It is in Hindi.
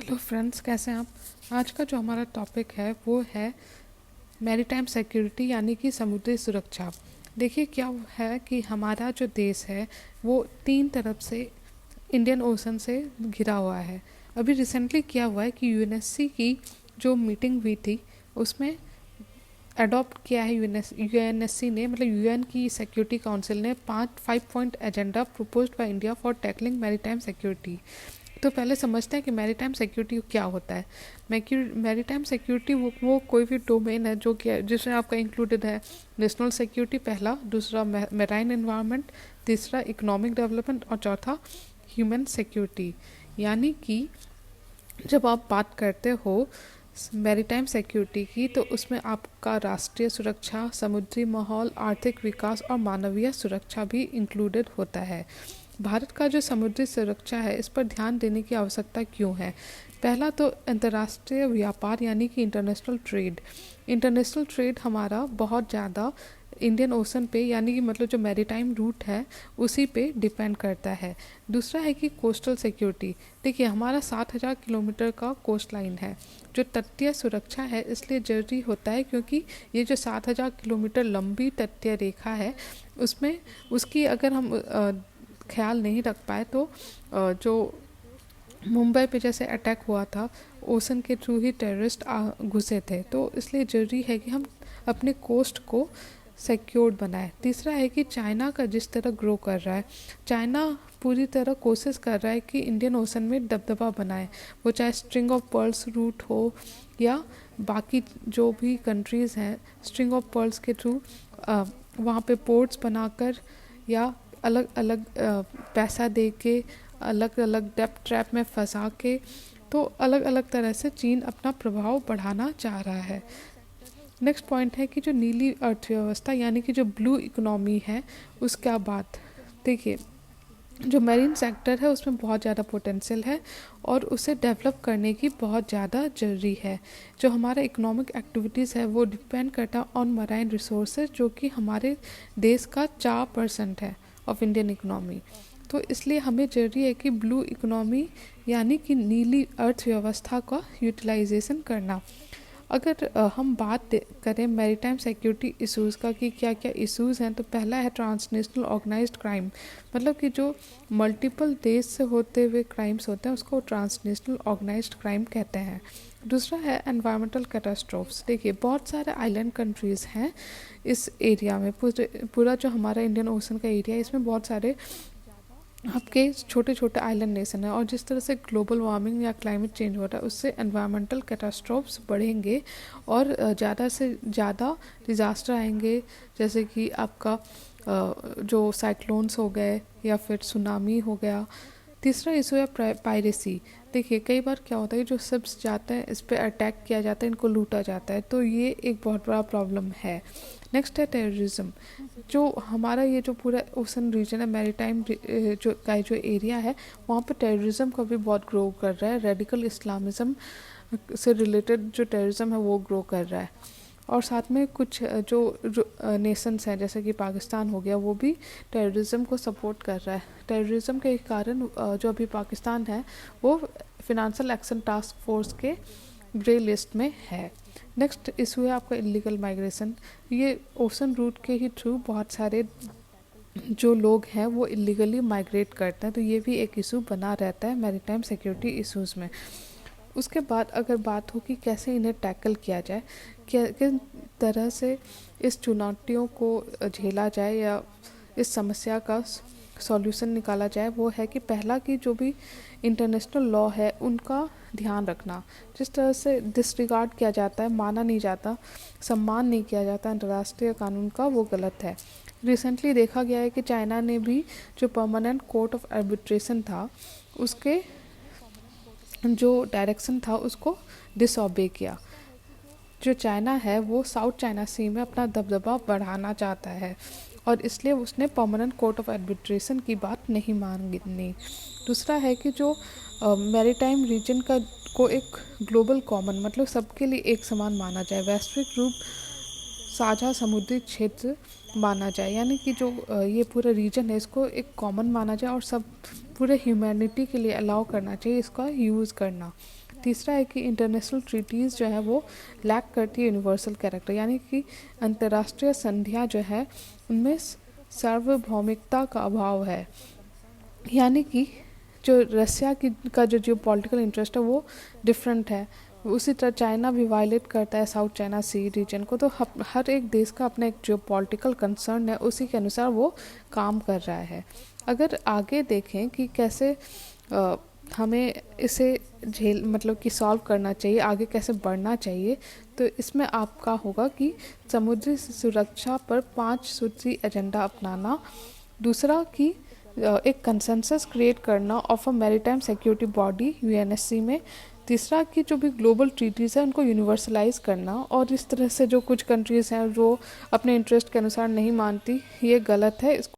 हेलो फ्रेंड्स, कैसे हैं आप। आज का जो हमारा टॉपिक है वो है मैरीटाइम सिक्योरिटी यानी कि समुद्री सुरक्षा। देखिए क्या है कि हमारा जो देश है वो तीन तरफ से इंडियन ओशन से घिरा हुआ है। अभी रिसेंटली क्या हुआ है कि यूएनएससी की जो मीटिंग हुई थी उसमें अडॉप्ट किया है यूएनएससी ने, मतलब यूएन की सिक्योरिटी काउंसिल ने 5 point agenda proposed by India for tackling maritime security. तो पहले समझते हैं कि मैरीटाइम सिक्योरिटी क्या होता है। मैरीटाइम सिक्योरिटी वो कोई भी डोमेन है जो कि जिसमें आपका इंक्लूडेड है नेशनल सिक्योरिटी पहला, दूसरा मैराइन एनवायरनमेंट, तीसरा इकोनॉमिक डेवलपमेंट और चौथा ह्यूमन सिक्योरिटी। यानी कि जब आप बात करते हो मैरीटाइम सिक्योरिटी की तो उसमें आपका राष्ट्रीय सुरक्षा, समुद्री माहौल, आर्थिक विकास और मानवीय सुरक्षा भी इंक्लूडेड होता है। भारत का जो समुद्री सुरक्षा है इस पर ध्यान देने की आवश्यकता क्यों है। पहला तो अंतर्राष्ट्रीय व्यापार यानी कि इंटरनेशनल ट्रेड हमारा बहुत ज़्यादा इंडियन ओशन पे यानी कि मतलब जो मैरीटाइम रूट है उसी पे डिपेंड करता है। दूसरा है कि कोस्टल सिक्योरिटी। देखिए हमारा 7,000 किलोमीटर का कोस्ट लाइन है जो तटीय सुरक्षा है, इसलिए ज़रूरी होता है क्योंकि ये जो 7,000 किलोमीटर लंबी तटीय रेखा है उसमें उसकी अगर हम ख्याल नहीं रख पाए तो जो मुंबई पे जैसे अटैक हुआ था ओशन के थ्रू ही टेररिस्ट घुसे थे, तो इसलिए ज़रूरी है कि हम अपने कोस्ट को सिक्योर्ड बनाए। तीसरा है कि चाइना का जिस तरह ग्रो कर रहा है, चाइना पूरी तरह कोशिश कर रहा है कि इंडियन ओशन में दबदबा बनाए, वो चाहे स्ट्रिंग ऑफ पर्ल्स रूट हो या बाकी जो भी कंट्रीज़ हैं स्ट्रिंग ऑफ पर्ल्स के थ्रू वहाँ पे पोर्ट्स बनाकर या अलग अलग पैसा दे के अलग अलग डेप्थ ट्रैप में फंसा के, तो अलग अलग तरह से चीन अपना प्रभाव बढ़ाना चाह रहा है। नेक्स्ट पॉइंट है कि जो नीली अर्थव्यवस्था यानी कि जो ब्लू इकोनॉमी है उसका बात। देखिए जो मैरीन सेक्टर है उसमें बहुत ज़्यादा पोटेंशियल है और उसे डेवलप करने की बहुत ज़्यादा ज़रूरी है। जो हमारा इकोनॉमिक एक्टिविटीज़ है वो डिपेंड करता है ऑन मराइन रिसोर्सेज जो कि हमारे देश का 4% है ऑफ इंडियन इकोनॉमी। तो इसलिए हमें ज़रूरी है कि ब्लू इकोनॉमी यानी कि नीली अर्थव्यवस्था का यूटिलाइजेशन करना। अगर हम बात करें मैरीटाइम सिक्योरिटी इश्यूज़ का कि क्या क्या इश्यूज़ हैं, तो पहला है ट्रांसनेशनल ऑर्गेनाइज्ड क्राइम, मतलब कि जो मल्टीपल देश से होते हुए क्राइम्स होते हैं उसको ट्रांसनेशनल ऑर्गेनाइज्ड क्राइम कहते हैं। दूसरा है एनवायरमेंटल कैटास्ट्रोफ्स। देखिए बहुत सारे आइलैंड कंट्रीज़ हैं इस एरिया में, पूरा जो हमारा इंडियन ओशन का एरिया है इसमें बहुत सारे आपके छोटे छोटे आइलैंड नेशन है और जिस तरह से ग्लोबल वार्मिंग या क्लाइमेट चेंज हो रहा है उससे एनवायरमेंटल कैटास्ट्रोफ्स बढ़ेंगे और ज़्यादा से ज़्यादा डिज़ास्टर आएंगे, जैसे कि आपका जो साइक्लोन्स हो गए या फिर सुनामी हो गया। तीसरा इशू है पायरेसी। देखिए कई बार क्या होता है जो शिप्स जाते हैं इस पर अटैक किया जाता है, इनको लूटा जाता है, तो ये एक बहुत बड़ा प्रॉब्लम है। नेक्स्ट है टेररिज्म। जो हमारा ये जो पूरा ओशन रीजन है मैरीटाइम जो एरिया है वहाँ पे टेररिज्म का भी बहुत ग्रो कर रहा है। रेडिकल इस्लामिज़म से रिलेटेड जो टेररिज्म है वो ग्रो कर रहा है और साथ में कुछ जो नेशंस हैं जैसे कि पाकिस्तान हो गया वो भी टेररिज्म को सपोर्ट कर रहा है। टेररिज्म के कारण जो अभी पाकिस्तान है वो फिनेंशियल एक्शन टास्क फोर्स के ग्रे लिस्ट में है। नेक्स्ट इशू है आपका इलीगल माइग्रेशन। ये ओशन रूट के ही थ्रू बहुत सारे जो लोग हैं वो इलीगली माइग्रेट करते हैं, तो ये भी एक इशू बना रहता है मैरीटाइम सिक्योरिटी इशूज़ में। उसके बाद अगर बात हो कि कैसे इन्हें टैकल किया जाए, किन तरह से इस चुनौतियों को झेला जाए या इस समस्या का सॉल्यूशन निकाला जाए, वो है कि पहला कि जो भी इंटरनेशनल लॉ है उनका ध्यान रखना। जिस तरह से डिसरिगार्ड किया जाता है, माना नहीं जाता, सम्मान नहीं किया जाता अंतर्राष्ट्रीय कानून का, वो गलत है। रिसेंटली देखा गया है कि चाइना ने भी जो परमानेंट कोर्ट ऑफ आर्बिट्रेशन था उसके जो डायरेक्शन था उसको डिसऑबे किया। जो चाइना है वो साउथ चाइना सी में अपना दबदबा बढ़ाना चाहता है और इसलिए उसने परमानेंट कोर्ट ऑफ आर्बिट्रेशन की बात नहीं मानी। दूसरा है कि जो मैरीटाइम रीजन का को एक ग्लोबल कॉमन मतलब सबके लिए एक समान माना जाए, वैश्विक रूप साझा समुद्री क्षेत्र माना जाए, यानी कि जो ये पूरा रीजन है इसको एक कॉमन माना जाए और सब पूरे ह्यूमैनिटी के लिए अलाउ करना चाहिए इसका यूज़ करना। तीसरा है कि इंटरनेशनल ट्रीटीज़ जो है वो लैक करती है यूनिवर्सल कैरेक्टर, यानी कि अंतर्राष्ट्रीय संधियाँ जो है उनमें सार्वभौमिकता का अभाव है। यानी कि जो रसिया की का जो पॉलिटिकल इंटरेस्ट है वो डिफरेंट है। उसी तरह चाइना भी वायलेट करता है साउथ चाइना सी रीजन को। तो हर एक देश का अपना एक जो पॉलिटिकल कंसर्न है उसी के अनुसार वो काम कर रहा है। अगर आगे देखें कि कैसे हमें इसे मतलब कि सॉल्व करना चाहिए, आगे कैसे बढ़ना चाहिए, तो इसमें आपका होगा कि समुद्री सुरक्षा पर 5 सूत्री एजेंडा अपनाना। दूसरा कि एक कंसेंसस क्रिएट करना of a maritime security body UNSC में। तीसरा कि जो भी ग्लोबल ट्रीटीज़ हैं उनको यूनिवर्सलाइज करना, और इस तरह से जो कुछ कंट्रीज़ हैं जो अपने इंटरेस्ट के अनुसार नहीं मानती, ये गलत है। इसको